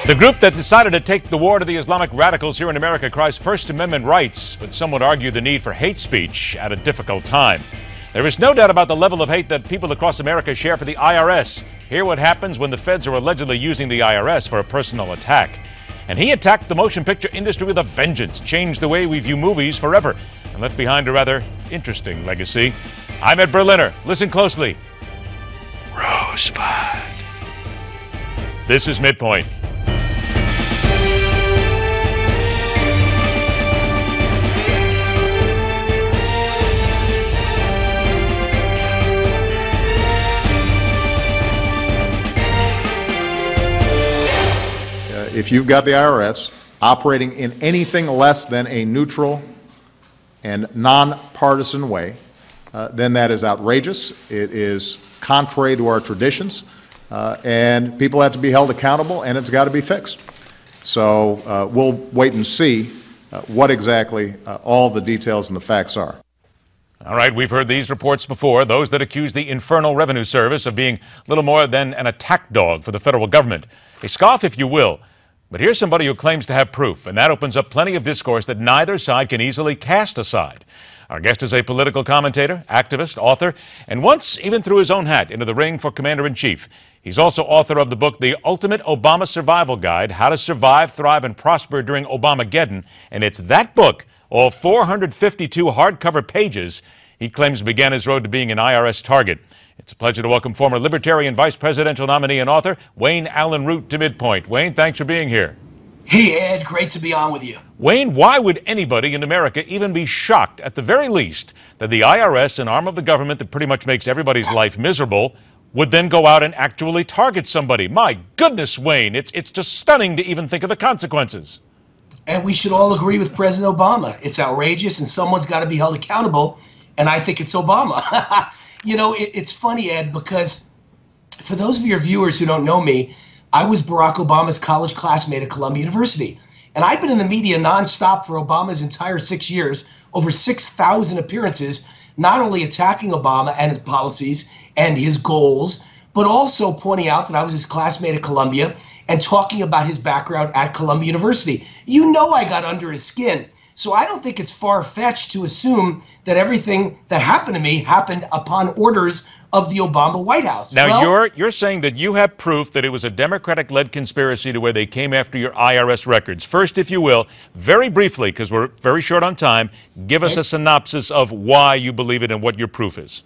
The group that decided to take the war to the Islamic radicals here in America cries First Amendment rights, but some would argue the need for hate speech at a difficult time. There is no doubt about the level of hate that people across America share for the IRS. Hear what happens when the feds are allegedly using the IRS for a personal attack. And he attacked the motion picture industry with a vengeance, changed the way we view movies forever, and left behind a rather interesting legacy. I'm Allyn Root. Listen closely. Rosebud. This is MidPoint. If you've got the IRS operating in anything less than a neutral and nonpartisan way, then that is outrageous. It is contrary to our traditions, and people have to be held accountable, and it's got to be fixed. So we'll wait and see what exactly all the details and the facts are. All right, we've heard these reports before, those that accuse the Infernal Revenue Service of being little more than an attack dog for the federal government. They scoff, if you will. But here's somebody who claims to have proof, and that opens up plenty of discourse that neither side can easily cast aside. Our guest is a political commentator, activist, author, and once even threw his own hat into the ring for Commander-in-Chief. He's also author of the book, The Ultimate Obama Survival Guide, How to Survive, Thrive, and Prosper During Obamageddon. And it's that book, all 452 hardcover pages, he claims began his road to being an IRS target. It's a pleasure to welcome former Libertarian vice presidential nominee and author Allyn Root to MidPoint. Wayne, thanks for being here. Hey, Ed, great to be on with you. Wayne, why would anybody in America even be shocked, at the very least, that the IRS, an arm of the government that pretty much makes everybody's life miserable, would then go out and actually target somebody? My goodness, Wayne, it's just stunning to even think of the consequences. And we should all agree with President Obama. It's outrageous, and someone's got to be held accountable, and I think it's Obama. You know, it's funny, Ed, because for those of your viewers who don't know me, I was Barack Obama's college classmate at Columbia University. And I've been in the media nonstop for Obama's entire 6 years, over 6,000 appearances, not only attacking Obama and his policies and his goals, but also pointing out that I was his classmate at Columbia and talking about his background at Columbia University. You know I got under his skin. So I don't think it's far-fetched to assume that everything that happened to me happened upon orders of the Obama White House. Now, you're saying that you have proof that it was a Democratic-led conspiracy to where they came after your IRS records. First, if you will, very briefly, because we're very short on time, give us a synopsis of why you believe it and what your proof is.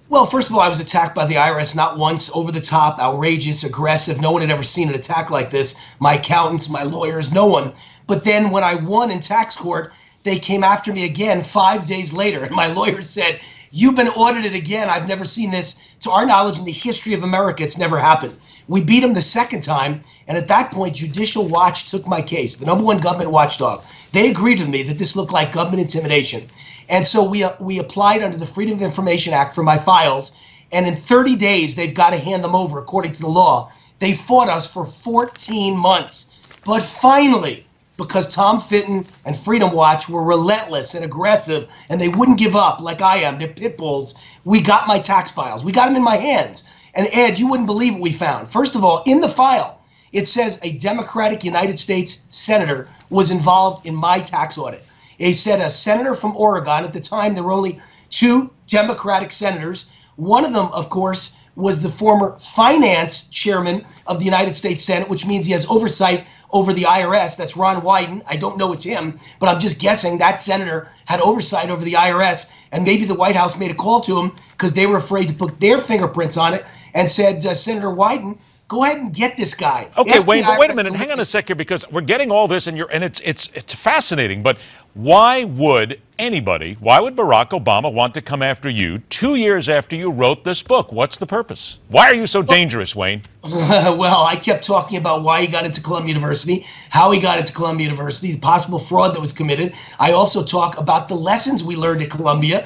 Well, first of all, I was attacked by the IRS not once, over the top, outrageous, aggressive. No one had ever seen an attack like this. My accountants, my lawyers, no one. But then when I won in tax court, they came after me again 5 days later. And my lawyer said, "You've been audited again. I've never seen this. To our knowledge, in the history of America, it's never happened." We beat them the second time. And at that point, Judicial Watch took my case, the #1 government watchdog. They agreed with me that this looked like government intimidation. And so we applied under the Freedom of Information Act for my files. And in 30 days, they've got to hand them over according to the law. They fought us for 14 months. But finally, because Tom Fitton and Freedom Watch were relentless and aggressive, and they wouldn't give up like I am, they're pit bulls, we got my tax files. We got them in my hands. And Ed, you wouldn't believe what we found. First of all, in the file, it says a Democratic United States senator was involved in my tax audit. It said a senator from Oregon. At the time, there were only 2 Democratic senators. One of them, of course, was the former finance chairman of the United States Senate, which means he has oversight over the IRS. That's Ron Wyden. I don't know it's him, but I'm just guessing that senator had oversight over the IRS, and maybe the White House made a call to him because they were afraid to put their fingerprints on it and said, Senator Wyden, go ahead and get this guy. Okay, Wayne, but wait a minute. Hang on a second, because we're getting all this, and it's fascinating. But why would Barack Obama want to come after you 2 years after you wrote this book? What's the purpose? Why are you so dangerous, Wayne? Well, I kept talking about why he got into Columbia University, how he got into Columbia University, the possible fraud that was committed. I also talk about the lessons we learned at Columbia,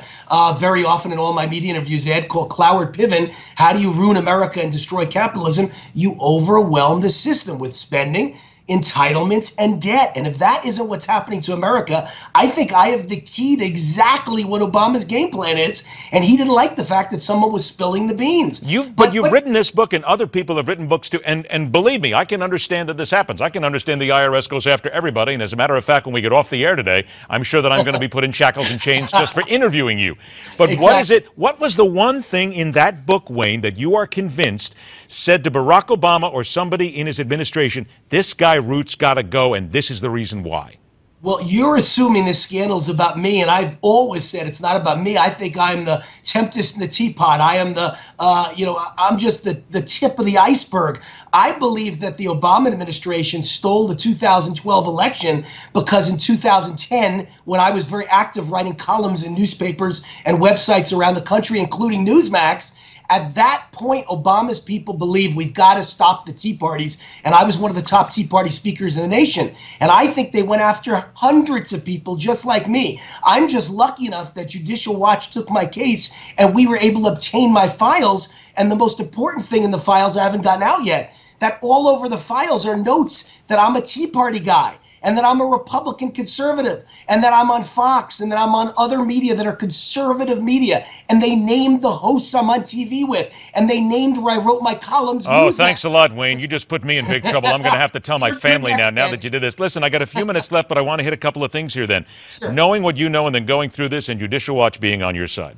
very often in all my media interviews, Ed, called Cloward Piven. How do you ruin America and destroy capitalism? You overwhelm the system with spending. entitlements, and debt. And if that isn't what's happening to America, I think I have the key to exactly what Obama's game plan is. And he didn't like the fact that someone was spilling the beans. But you've written this book, and other people have written books too. And believe me, I can understand that this happens. I can understand the IRS goes after everybody. And as a matter of fact, when we get off the air today, I'm sure that I'm going to be put in shackles and chains just for interviewing you. But Exactly. what was the one thing in that book, Wayne, that you are convinced said to Barack Obama or somebody in his administration, this guy Root's got to go, and this is the reason why? Well, you're assuming this scandal is about me, and I've always said it's not about me. I think I'm the tempest in the teapot. I am the, I'm just the tip of the iceberg. I believe that the Obama administration stole the 2012 election because in 2010, when I was very active writing columns in newspapers and websites around the country, including Newsmax, at that point, Obama's people believe we've got to stop the Tea Parties, and I was one of the top Tea Party speakers in the nation. And I think they went after hundreds of people just like me. I'm just lucky enough that Judicial Watch took my case, and we were able to obtain my files. And the most important thing in the files I haven't gotten out yet, that all over the files are notes that I'm a Tea Party guy, and that I'm a Republican conservative, and that I'm on Fox, and that I'm on other media that are conservative media. And they named the hosts I'm on TV with, and they named where I wrote my columns. Oh, thanks a lot, Wayne. You just put me in big trouble. I'm going to have to tell my family now that you did this. Listen, I got a few minutes left, but I want to hit a couple of things here then. Sure. Knowing what you know and then going through this and Judicial Watch being on your side,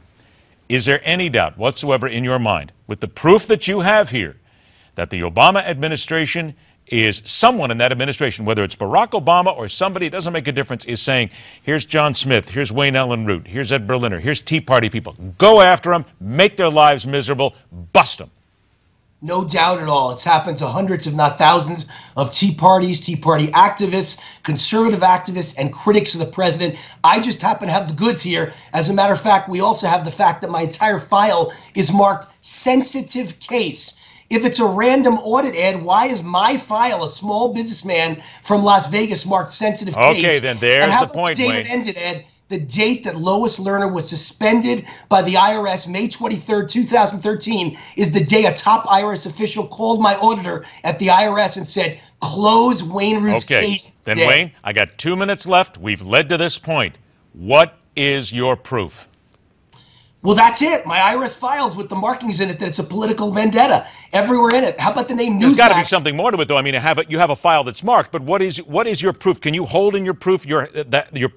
is there any doubt whatsoever in your mind, with the proof that you have here, that the Obama administration is someone in that administration, whether it's Barack Obama or somebody, it doesn't make a difference, is saying, here's John Smith, here's Wayne Allyn Root, here's Ed Berliner, here's Tea Party people. Go after them, make their lives miserable, bust them. No doubt at all. It's happened to hundreds, if not thousands, of Tea Parties, Tea Party activists, conservative activists, and critics of the president. I just happen to have the goods here. As a matter of fact, we also have the fact that my entire file is marked sensitive case. If it's a random audit, Ed, why is my file, a small businessman from Las Vegas, marked sensitive case? Okay, then there's and how the about point, the date Wayne. it ended, Ed? The date that Lois Lerner was suspended by the IRS, May 23rd, 2013, is the day a top IRS official called my auditor at the IRS and said, close Wayne Root's case today. Then Wayne, I got 2 minutes left. We've led to this point. What is your proof? Well, that's it. My IRS files with the markings in it that it's a political vendetta everywhere in it. How about the name Newsmax? There's got to be something more to it, though. I mean, you have a file that's marked, but what is your proof? Can you hold in your proof your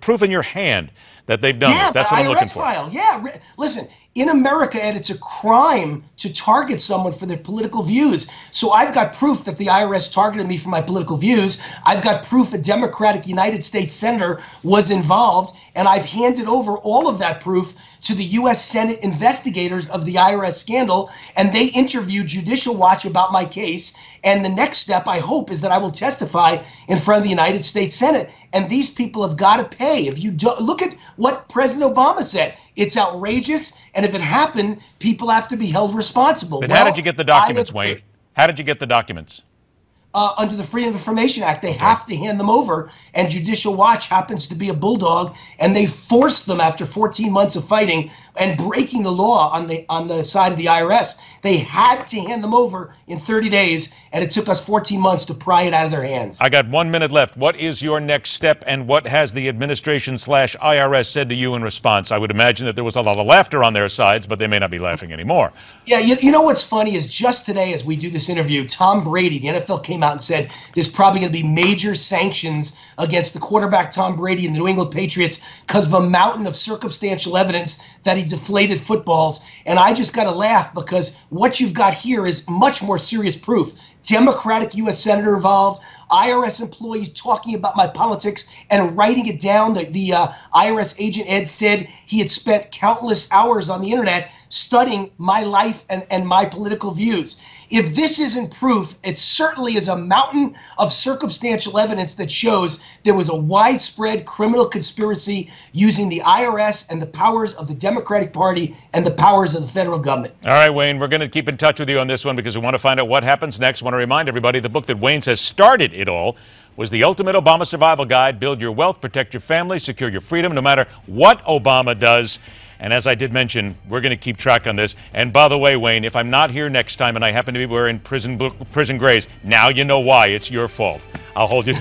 proof in your hand that they've done this? That's what I'm looking for. File. Yeah. Listen, in America, Ed, it's a crime to target someone for their political views. So I've got proof that the IRS targeted me for my political views. I've got proof a Democratic United States senator was involved, and I've handed over all of that proof to the U.S. Senate investigators of the IRS scandal, and they interviewed Judicial Watch about my case. And the next step, I hope, is that I will testify in front of the United States Senate. And these people have got to pay. If you don't, look at what President Obama said. It's outrageous, and if it happened, people have to be held responsible. But how did you get the documents, Wayne? How did you get the documents? Under the Freedom of Information Act, they have to hand them over, and Judicial Watch happens to be a bulldog, and they forced them after 14 months of fighting and breaking the law on the side of the IRS. They had to hand them over in 30 days, and it took us 14 months to pry it out of their hands. I got 1 minute left. What is your next step, and what has the administration/IRS said to you in response? I would imagine that there was a lot of laughter on their sides, but they may not be laughing anymore. Yeah, you know what's funny is just today as we do this interview, Tom Brady, the NFL came out and said there's probably going to be major sanctions against the quarterback Tom Brady and the New England Patriots because of a mountain of circumstantial evidence that he deflated footballs. And I just got to laugh because what you've got here is much more serious proof. Democratic U.S. Senator involved, IRS employees talking about my politics and writing it down. The IRS agent Ed said he had spent countless hours on the internet studying my life and my political views. If this isn't proof, it certainly is a mountain of circumstantial evidence that shows there was a widespread criminal conspiracy using the IRS and the powers of the Democratic Party and the powers of the federal government. All right, Wayne, we're going to keep in touch with you on this one because we want to find out what happens next. I want to remind everybody the book that Wayne says started it all was The Ultimate Obama Survival Guide. Build your wealth, protect your family, secure your freedom, no matter what Obama does. And as I did mention, we're going to keep track on this. And by the way, Wayne, if I'm not here next time and I happen to be wearing prison grays, now you know why. It's your fault. I'll hold you.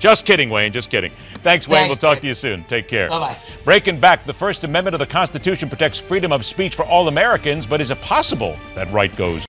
Just kidding, Wayne, just kidding. Thanks, Wayne. Thanks, We'll talk Rick. to you soon. Take care. Bye-bye. Breaking back, the First Amendment of the Constitution protects freedom of speech for all Americans, but is it possible that right goes